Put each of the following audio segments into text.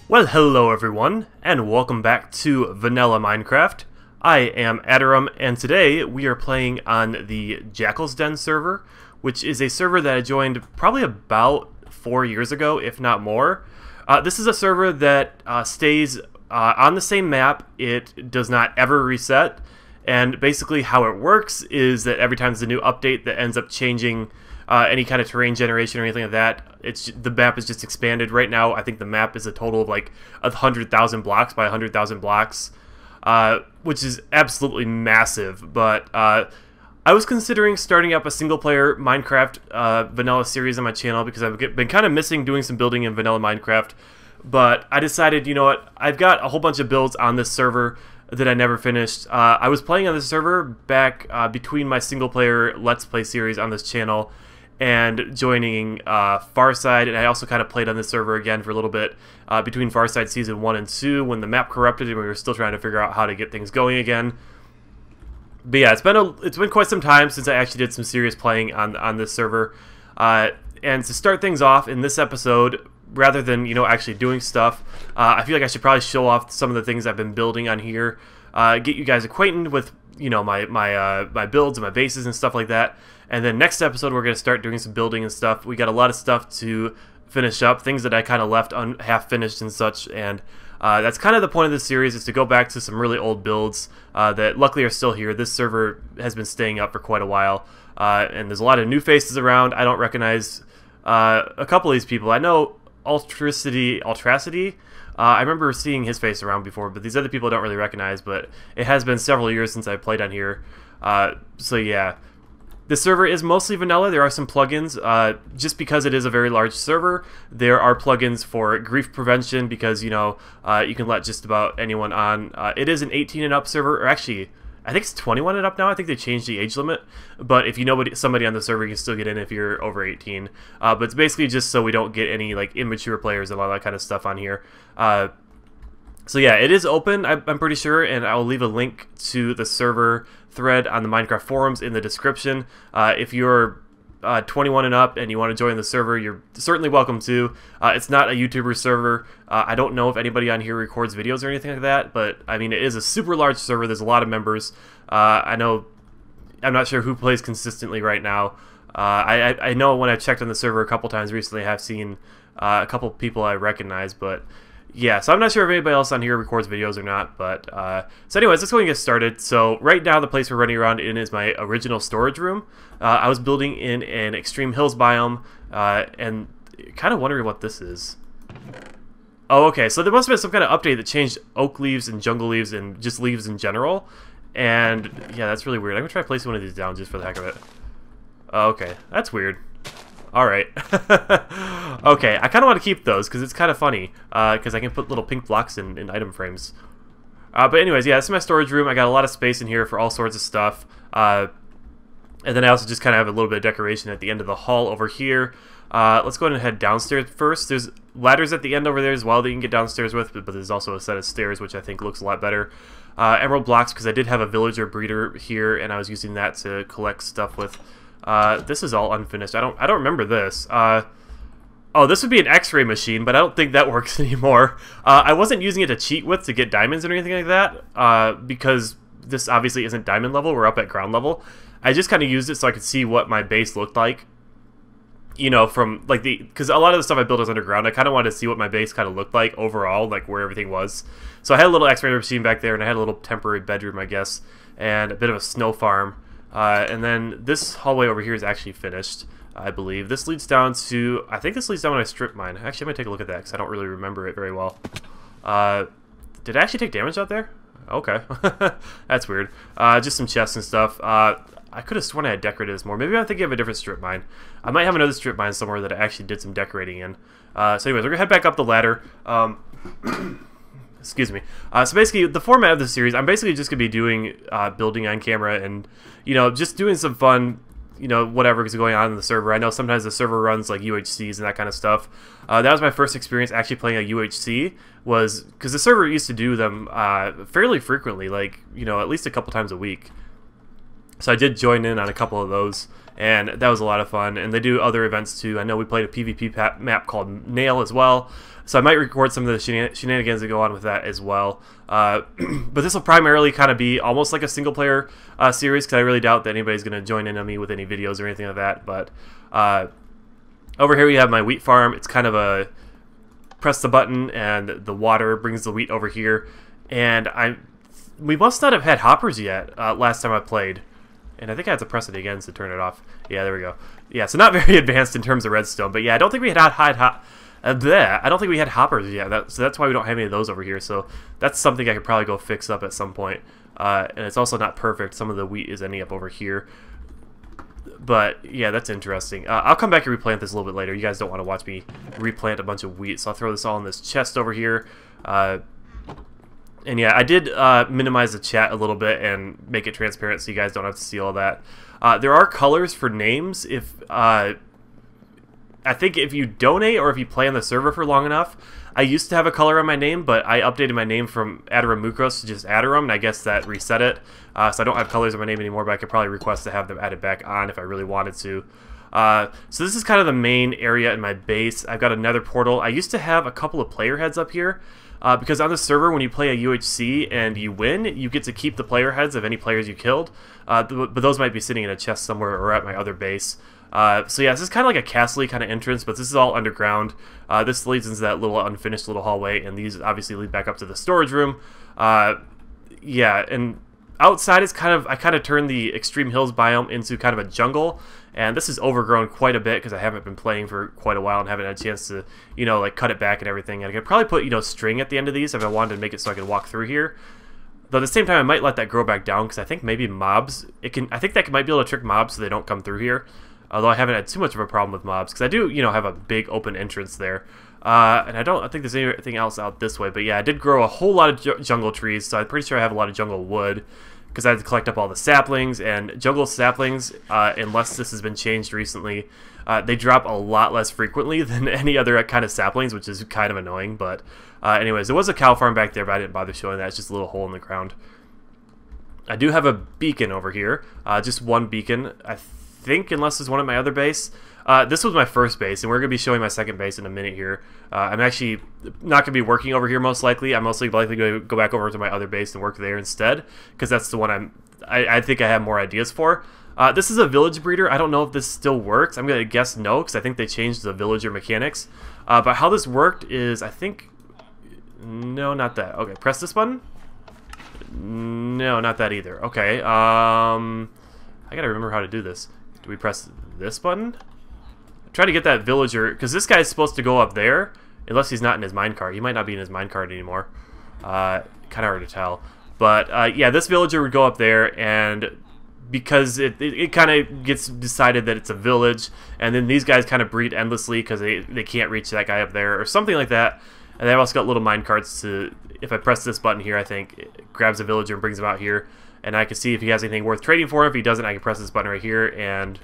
Well, hello everyone, and welcome back to Vanilla Minecraft. I am Atyrum, and today we are playing on the Jackal's Den server, which is a server that I joined probably about 4 years ago, if not more. This is a server that stays on the same map. It does not ever reset, and basically how it works is that every time there's a new update that ends up changing any kind of terrain generation or anything like that, the map is just expanded. Right now, I think the map is a total of like 100,000 blocks by 100,000 blocks, which is absolutely massive. But I was considering starting up a single-player Minecraft vanilla series on my channel because I've been kind of missing doing some building in vanilla Minecraft. But I decided, you know what, I've got a whole bunch of builds on this server that I never finished. I was playing on this server back between my single-player Let's Play series on this channel and joining Farside, and I also kind of played on this server again for a little bit between Farside Season 1 and 2 when the map corrupted and we were still trying to figure out how to get things going again. But yeah, it's been quite some time since I actually did some serious playing on this server. And to start things off in this episode, rather than actually doing stuff, I feel like I should probably show off some of the things I've been building on here, get you guys acquainted with my builds and my bases and stuff like that. And then next episode we're going to start doing some building and stuff. We got a lot of stuff to finish up, things that I kind of left half finished and such, and that's kind of the point of this series, is to go back to some really old builds that luckily are still here. This server has been staying up for quite a while, and there's a lot of new faces around. I don't recognize a couple of these people. I know Altracity. I remember seeing his face around before, but these other people I don't really recognize. But it has been several years since I played on here, so yeah. This server is mostly vanilla. There are some plugins. Just because it is a very large server, there are plugins for grief prevention because, you can let just about anyone on. It is an 18 and up server, or actually, I think it's 21 and up now. I think they changed the age limit. But if you know somebody on the server, you can still get in if you're over 18. But it's basically just so we don't get any like immature players and all that kind of stuff on here. So yeah, it is open, I'm pretty sure, and I'll leave a link to the server thread on the Minecraft forums in the description. If you're 21 and up and you want to join the server, you're certainly welcome to. It's not a YouTuber server. I don't know if anybody on here records videos or anything like that, but I mean, it is a super large server. There's a lot of members. I'm not sure who plays consistently right now. I know when I checked on the server a couple times recently, I have seen a couple people I recognize, but yeah, so I'm not sure if anybody else on here records videos or not, but so anyways, let's go and get started. So right now the place we're running around in is my original storage room. I was building in an extreme hills biome, and kind of wondering what this is. Oh, okay, so there must have been some kind of update that changed oak leaves and jungle leaves and just leaves in general, and yeah, that's really weird. I'm gonna try placing one of these down just for the heck of it. Oh, okay, that's weird. Alright. Okay, I kind of want to keep those because it's kind of funny, because I can put little pink blocks in item frames. But anyways, yeah, this is my storage room. I got a lot of space in here for all sorts of stuff. And then I also just kind of have a little bit of decoration at the end of the hall over here. Let's go ahead and head downstairs first. There's ladders at the end over there as well that you can get downstairs with, but there's also a set of stairs, which I think looks a lot better. Emerald blocks, because I did have a villager breeder here, and I was using that to collect stuff with. This is all unfinished. I don't remember this. Oh, this would be an X-ray machine, but I don't think that works anymore. I wasn't using it to cheat with to get diamonds or anything like that, because this obviously isn't diamond level. We're up at ground level. I just kind of used it so I could see what my base looked like. From like because a lot of the stuff I built is underground. I kind of wanted to see what my base kind of looked like overall, like where everything was. So I had a little X-ray machine back there, and I had a little temporary bedroom, I guess, and a bit of a snow farm. And then this hallway over here is actually finished, I believe. This leads down to, I think this leads down to my strip mine. Actually, I'm going to take a look at that because I don't really remember it very well. Did I actually take damage out there? Okay. That's weird. Just some chests and stuff. I could have sworn I had decorated this more. Maybe I'm thinking of a different strip mine. I might have another strip mine somewhere that I actually did some decorating in. So anyways, we're going to head back up the ladder. Excuse me. So basically, the format of the series, I'm basically just going to be doing building on camera and, just doing some fun, whatever is going on in the server. I know sometimes the server runs like UHCs and that kind of stuff. That was my first experience actually playing a UHC, was because the server used to do them fairly frequently, like, at least a couple times a week. So I did join in on a couple of those, and that was a lot of fun. And they do other events too. I know we played a PvP map called Nail as well, so I might record some of the shenanigans that go on with that as well. But this will primarily kind of be almost like a single player series, because I really doubt that anybody's going to join in on me with any videos or anything like that. But over here we have my wheat farm. It's kind of a press the button and the water brings the wheat over here. And we must not have had hoppers yet last time I played. And I think I have to press it again to turn it off. Yeah, there we go. Yeah, so not very advanced in terms of redstone. But yeah, I don't think we had I don't think we had hoppers yet. So that's why we don't have any of those over here. So that's something I could probably go fix up at some point. And it's also not perfect. Some of the wheat is ending up over here. But yeah, that's interesting. I'll come back and replant this a little bit later. You guys don't want to watch me replant a bunch of wheat. So I'll throw this all in this chest over here. And yeah, I did minimize the chat a little bit and make it transparent so you guys don't have to see all that. There are colors for names. If I think if you donate or if you play on the server for long enough, I used to have a color on my name, but I updated my name from Atyrum Mukros to just Atyrum, and I guess that reset it. So I don't have colors on my name anymore, but I could probably request to have them added back on if I really wanted to. So this is kind of the main area in my base. I've got another portal. I used to have a couple of player heads up here. Because on the server, when you play a UHC and you win, you get to keep the player heads of any players you killed. But those might be sitting in a chest somewhere or at my other base. So yeah, this is kind of like a castle-y kind of entrance, but this is all underground. This leads into that little unfinished little hallway, and these obviously lead back up to the storage room. Yeah, and outside is I kind of turned the Extreme Hills biome into kind of a jungle. And this is overgrown quite a bit because I haven't been playing for quite a while and haven't had a chance to, you know, like cut it back and everything. And I could probably put, you know, string at the end of these if I wanted to make it so I could walk through here. Though at the same time, I might let that grow back down because I think maybe mobs, I think that might be able to trick mobs so they don't come through here. Although I haven't had too much of a problem with mobs because I do, you know, have a big open entrance there. And I think there's anything else out this way. But yeah, I did grow a whole lot of jungle trees, so I'm pretty sure I have a lot of jungle wood, because I had to collect up all the saplings, and jungle saplings, unless this has been changed recently, they drop a lot less frequently than any other kind of saplings, which is kind of annoying. But anyways, there was a cow farm back there, but I didn't bother showing that. It's just a little hole in the ground. I do have a beacon over here, just one beacon, I think, unless there's one at my other base. This was my first base, and we're going to be showing my second base in a minute here. I'm actually not going to be working over here most likely. I'm mostly likely going to go back over to my other base and work there instead, because that's the one I think I have more ideas for. This is a village breeder. I don't know if this still works. I'm going to guess no, because I think they changed the villager mechanics. But how this worked is, I think... No, not that. Okay, press this button? No, not that either. Okay, I got to remember how to do this. Do we press this button? Try to get that villager, because this guy's supposed to go up there, unless he's not in his minecart. He might not be in his minecart anymore. Kind of hard to tell. But yeah, this villager would go up there, and because it kind of gets decided that it's a village, and then these guys kind of breed endlessly because they can't reach that guy up there, or something like that. And they've also got little minecarts to, if I press this button here, I think, it grabs a villager and brings him out here. And I can see if he has anything worth trading for. If he doesn't, I can press this button right here, and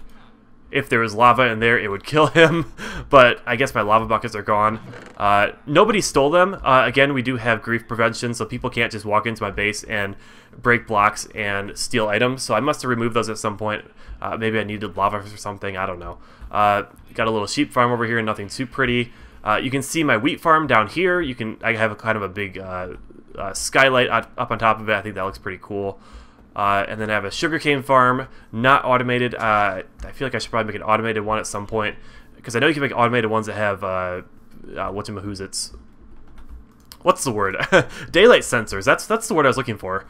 if there was lava in there, it would kill him. But I guess my lava buckets are gone. Nobody stole them. Again, we do have grief prevention, so people can't just walk into my base and break blocks and steal items. So I must have removed those at some point. Maybe I needed lava or something. I don't know. Got a little sheep farm over here, nothing too pretty. You can see my wheat farm down here. I have kind of a big skylight up on top of it. I think that looks pretty cool. And then I have a sugarcane farm, not automated. I feel like I should probably make an automated one at some point, because I know you can make automated ones that have what's-a-mahoozits. What's the word? Daylight sensors. That's the word I was looking for.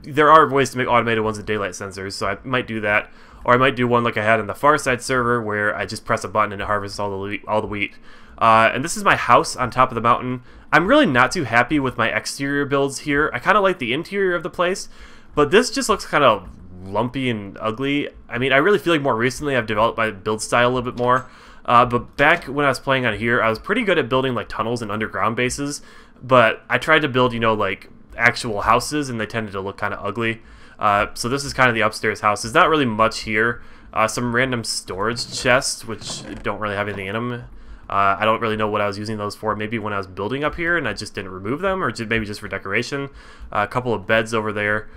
There are ways to make automated ones with daylight sensors, so I might do that, or I might do one like I had on the Far Side server, where I just press a button and it harvests all the wheat. And this is my house on top of the mountain. I'm really not too happy with my exterior builds here. I kind of like the interior of the place, but this just looks kind of lumpy and ugly. I mean, I really feel like more recently I've developed my build style a little bit more. But back when I was playing on here, I was pretty good at building like tunnels and underground bases. But I tried to build, you know, like actual houses, and they tended to look kind of ugly. So this is kind of the upstairs house. There's not really much here. Some random storage chests, which don't really have anything in them. I don't really know what I was using those for. Maybe when I was building up here and I just didn't remove them, or maybe just for decoration. A couple of beds over there.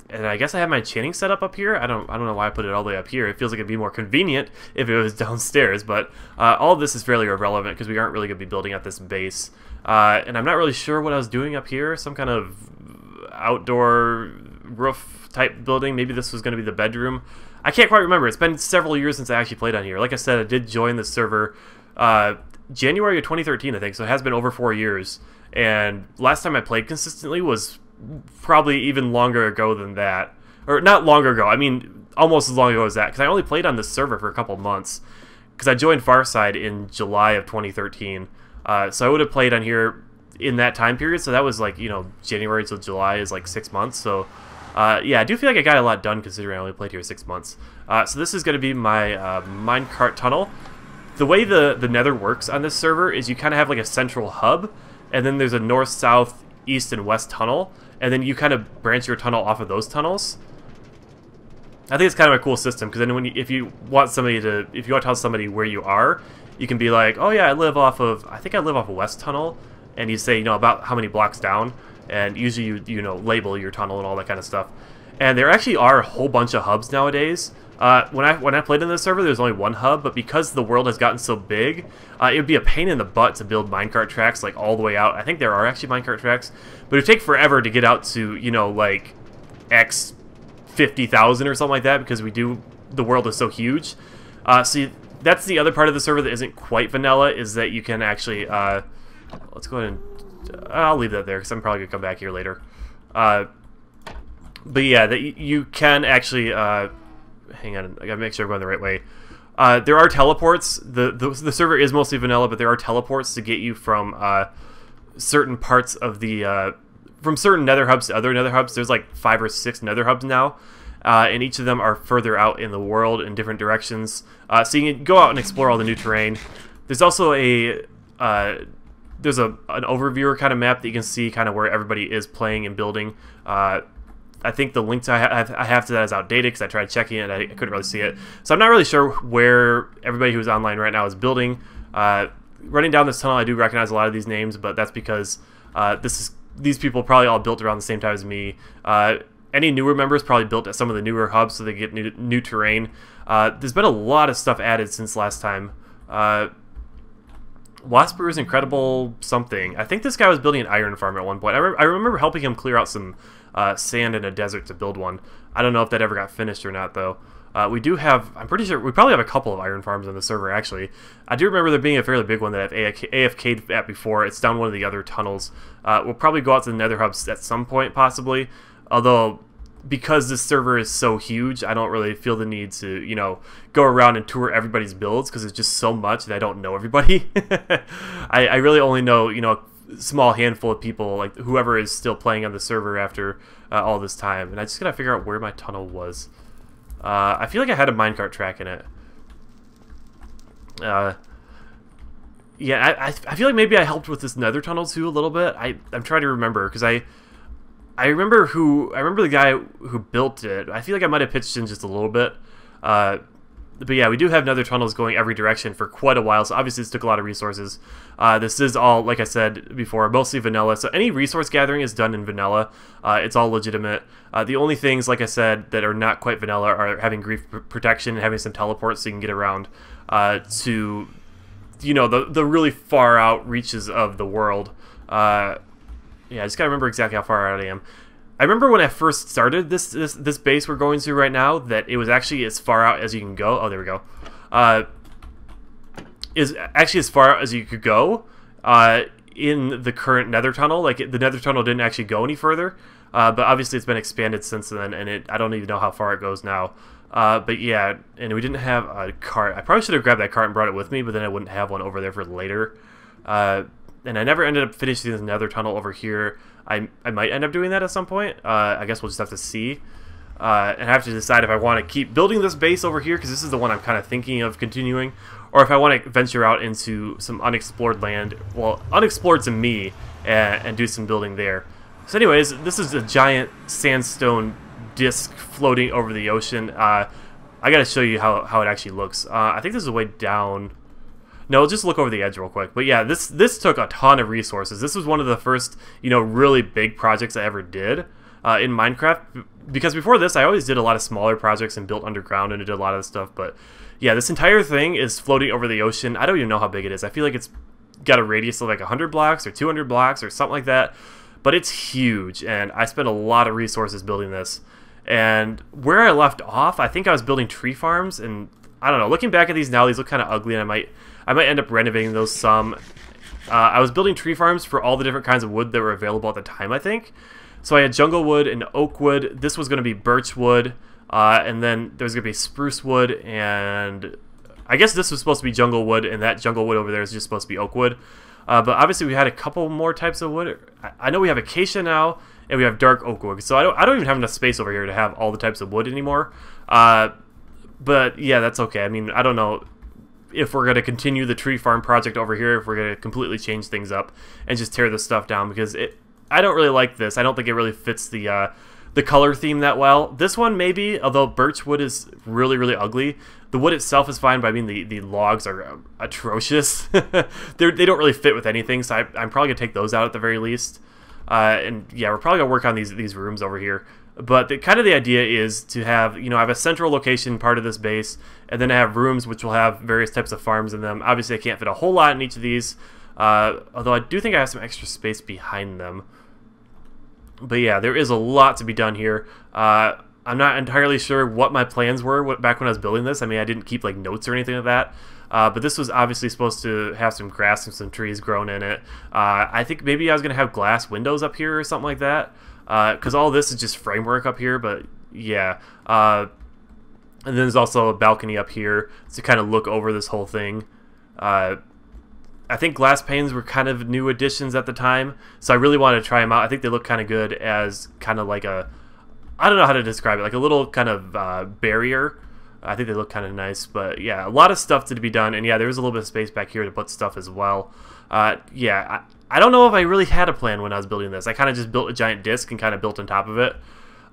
And I guess I have my enchanting set up here. I don't know why I put it all the way up here. It feels like it'd be more convenient if it was downstairs, but all of this is fairly irrelevant because we aren't really going to be building at this base. And I'm not really sure what I was doing up here. Some kind of outdoor roof type building. Maybe this was going to be the bedroom. I can't quite remember. It's been several years since I actually played on here. Like I said, I did join the server January of 2013, I think, so it has been over 4 years. And last time I played consistently was probably even longer ago than that. Or not longer ago, I mean almost as long ago as that, because I only played on this server for a couple months. Because I joined Farside in July of 2013. So I would have played on here in that time period, so that was like, you know, January till July is like 6 months, so yeah, I do feel like I got a lot done considering I only played here 6 months. So this is going to be my minecart tunnel. The way the nether works on this server is you kind of have like a central hub, and then there's a north, south, east, and west tunnel, and then you kind of branch your tunnel off of those tunnels. I think it's kind of a cool system, because then when if you want to tell somebody where you are, you can be like, oh yeah, I think I live off a west tunnel, and you say, you know, about how many blocks down, and usually you know, label your tunnel and all that kind of stuff. And there actually are a whole bunch of hubs nowadays. When I played in this server, there was only one hub, but because the world has gotten so big, it would be a pain in the butt to build minecart tracks like all the way out. I think there are actually minecart tracks, but it would take forever to get out to, you know, like X 50,000 or something like that, because the world is so huge. So that's the other part of the server that isn't quite vanilla, is that you can actually let's go ahead and I'll leave that there because I'm probably gonna come back here later. But yeah, you can actually hang on, I gotta make sure I'm going the right way. There are teleports. The server is mostly vanilla, but there are teleports to get you from certain parts of the from certain nether hubs to other nether hubs. There's like 5 or 6 nether hubs now, and each of them are further out in the world in different directions. So you can go out and explore all the new terrain. There's also an overviewer kind of map that you can see kind of where everybody is playing and building. I think the link I have to that is outdated because I tried checking it and I couldn't really see it. So I'm not really sure where everybody who's online right now is building. Running down this tunnel, I do recognize a lot of these names, but that's because these people probably all built around the same time as me. Any newer members probably built at some of the newer hubs so they get new terrain. There's been a lot of stuff added since last time. Wasper's Incredible something. I think this guy was building an iron farm at one point. I remember helping him clear out some sand in a desert to build one. I don't know if that ever got finished or not, though. We do have, I'm pretty sure, we probably have a couple of iron farms on the server, actually. I do remember there being a fairly big one that I've AFK'd at before. It's down one of the other tunnels. We'll probably go out to the nether hubs at some point, possibly. Although, because this server is so huge, I don't really feel the need to, you know, go around and tour everybody's builds, because it's just so much that I don't know everybody. I really only know, you know, a small handful of people, like whoever is still playing on the server after all this time. And I just gotta figure out where my tunnel was. I feel like I had a minecart track in it. Yeah, I feel like maybe I helped with this nether tunnel too a little bit. I'm trying to remember, because I remember the guy who built it. I feel like I might have pitched in just a little bit. But yeah, we do have nether tunnels going every direction for quite a while, so obviously this took a lot of resources. This is all, like I said before, mostly vanilla, so any resource gathering is done in vanilla. It's all legitimate. The only things, like I said, that are not quite vanilla are having grief protection and having some teleports so you can get around to, you know, the really far out reaches of the world. Yeah, I just gotta remember exactly how far out I am. I remember when I first started this base we're going to right now, that it was actually as far out as you can go. Oh, there we go. Is actually as far out as you could go in the current nether tunnel. Like, the nether tunnel didn't actually go any further, but obviously it's been expanded since then, and I don't even know how far it goes now. But yeah, and we didn't have a cart. I probably should have grabbed that cart and brought it with me, but then I wouldn't have one over there for later. And I never ended up finishing this nether tunnel over here. I might end up doing that at some point. I guess we'll just have to see. And I have to decide if I want to keep building this base over here, because this is the one I'm kind of thinking of continuing, or if I want to venture out into some unexplored land, well, unexplored to me, and do some building there. So anyways, this is a giant sandstone disc floating over the ocean. I gotta show you how it actually looks. I think this is a way down. No, just look over the edge real quick. But yeah, this took a ton of resources. This was one of the first, you know, really big projects I ever did. in Minecraft, because before this I always did a lot of smaller projects and built underground and did a lot of stuff, but yeah, this entire thing is floating over the ocean. I don't even know how big it is. I feel like it's got a radius of like 100 blocks or 200 blocks or something like that, but it's huge, and I spent a lot of resources building this. And where I left off, I think I was building tree farms, and I don't know, looking back at these now, these look kind of ugly, and I might end up renovating those some. I was building tree farms for all the different kinds of wood that were available at the time, I think. So I had jungle wood and oak wood. This was going to be birch wood, and then there was going to be spruce wood, and I guess this was supposed to be jungle wood, and that jungle wood over there is just supposed to be oak wood. But obviously we had a couple more types of wood. I know we have acacia now, and we have dark oak wood. So I don't even have enough space over here to have all the types of wood anymore. But yeah, that's okay. I mean, I don't know if we're going to continue the tree farm project over here, if we're going to completely change things up and just tear this stuff down, because I don't really like this. I don't think it really fits the color theme that well. This one maybe, although birch wood is really, really ugly. The wood itself is fine, but I mean the logs are atrocious. They don't really fit with anything, so I'm probably going to take those out at the very least. And yeah, we're probably going to work on these rooms over here. But kind of the idea is to have, I have a central location part of this base, and then I have rooms which will have various types of farms in them. Obviously, I can't fit a whole lot in each of these, although I do think I have some extra space behind them. But yeah, there is a lot to be done here. I'm not entirely sure what my plans were back when I was building this. I mean, I didn't keep like notes or anything like that. But this was obviously supposed to have some grass and some trees grown in it. I think maybe I was going to have glass windows up here or something like that. Because all this is just framework up here, but yeah. And then there's also a balcony up here to kind of look over this whole thing. I think glass panes were kind of new additions at the time, so I really wanted to try them out. I think they look kind of good as kind of like a, I don't know how to describe it, like a little kind of barrier. I think they look kind of nice, but yeah, a lot of stuff to be done, and yeah, there was a little bit of space back here to put stuff as well. Yeah, I don't know if I really had a plan when I was building this. I kind of just built a giant disc and kind of built on top of it.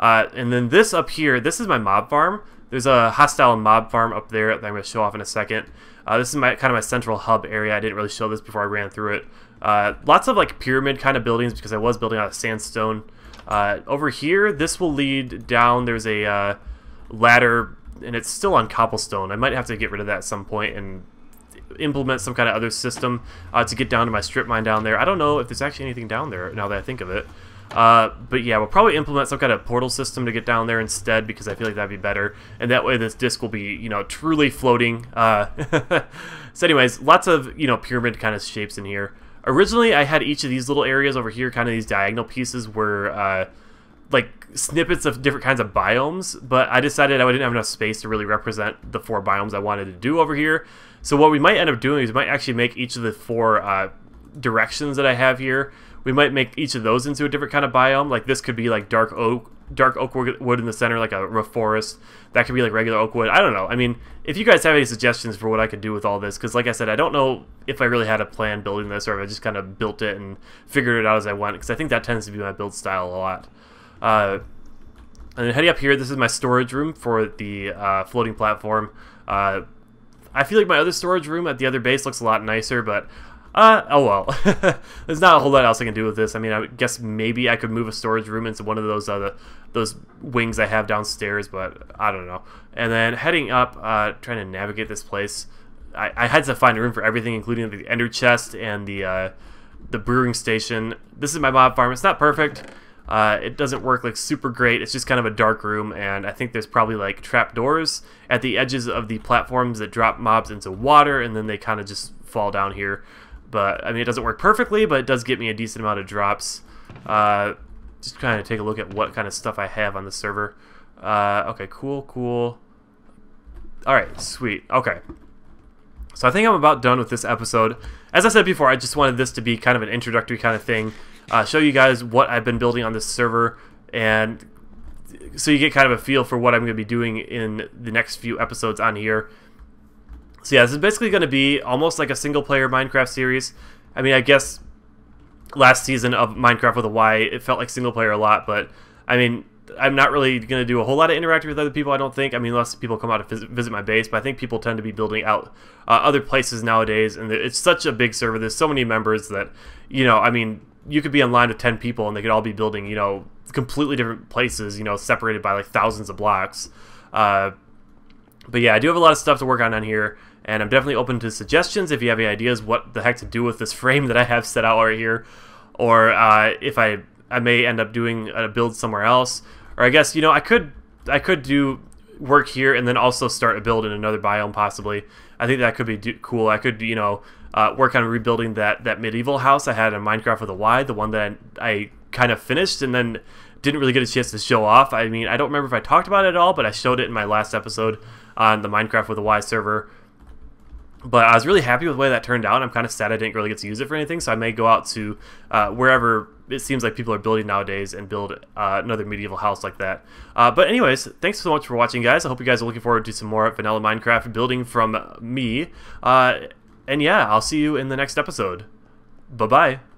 And then this up here, this is my mob farm. There's a hostile mob farm up there that I'm going to show off in a second. This is kind of my central hub area. I didn't really show this before I ran through it. Lots of like pyramid kind of buildings because I was building out of sandstone. Over here, this will lead down. There's a ladder, and it's still on cobblestone. I might have to get rid of that at some point and implement some kind of other system to get down to my strip mine down there. I don't know if there's actually anything down there now that I think of it. But yeah, we'll probably implement some kind of portal system to get down there instead, because I feel like that'd be better, and that way this disc will be, truly floating. So anyways, lots of, pyramid kind of shapes in here. Originally, I had each of these little areas over here, kind of these diagonal pieces were like snippets of different kinds of biomes, but I decided I didn't have enough space to really represent the 4 biomes I wanted to do over here. So what we might end up doing is we might actually make each of the 4 directions that I have here, we might make each of those into a different kind of biome. Like this could be like dark oak wood in the center, like a rough forest. That could be like regular oak wood. I don't know. I mean, if you guys have any suggestions for what I could do with all this, because like I said, I don't know if I really had a plan building this or if I just kind of built it and figured it out as I went, because I think that tends to be my build style a lot. And then heading up here, this is my storage room for the floating platform. I feel like my other storage room at the other base looks a lot nicer, but oh well. There's not a whole lot else I can do with this. I mean, I guess maybe I could move a storage room into one of those wings I have downstairs, but I don't know. And then heading up, trying to navigate this place, I had to find a room for everything, including the ender chest and the brewing station. This is my mob farm. It's not perfect. It doesn't work like super great. It's just kind of a dark room, and I think there's probably like trap doors at the edges of the platforms that drop mobs into water, and then they kind of just fall down here. But I mean, it doesn't work perfectly, but it does get me a decent amount of drops. Just kind of take a look at what kind of stuff I have on the server. Okay, cool. Alright, sweet. Okay. So I think I'm about done with this episode. As I said before, I just wanted this to be kind of an introductory kind of thing. Show you guys what I've been building on this server, and so you get kind of a feel for what I'm going to be doing in the next few episodes on here. So yeah, this is basically going to be almost like a single-player Minecraft series. I mean, I guess last season of Minecraft with a Y, it felt like single-player a lot, but I mean, I'm not really going to do a whole lot of interacting with other people, I don't think. I mean, unless people come out to visit my base, but I think people tend to be building out other places nowadays, and it's such a big server. There's so many members that, I mean, you could be in line with 10 people and they could all be building, you know, completely different places, you know, separated by like thousands of blocks. But yeah, I do have a lot of stuff to work on here, and I'm definitely open to suggestions if you have any ideas what the heck to do with this frame that I have set out right here, or if I may end up doing a build somewhere else, or I guess, you know, I could do work here and then also start a build in another biome possibly. I think that could be cool. I could, you know, work on rebuilding that medieval house I had in Minecraft with a Y, the one that I kind of finished and then didn't really get a chance to show off. I mean, I don't remember if I talked about it at all, but I showed it in my last episode on the Minecraft with a Y server. But I was really happy with the way that turned out. I'm kind of sad I didn't really get to use it for anything, so I may go out to wherever it seems like people are building nowadays and build another medieval house like that. But anyways, thanks so much for watching, guys. I hope you guys are looking forward to some more vanilla Minecraft building from me. And yeah, I'll see you in the next episode. Bye-bye.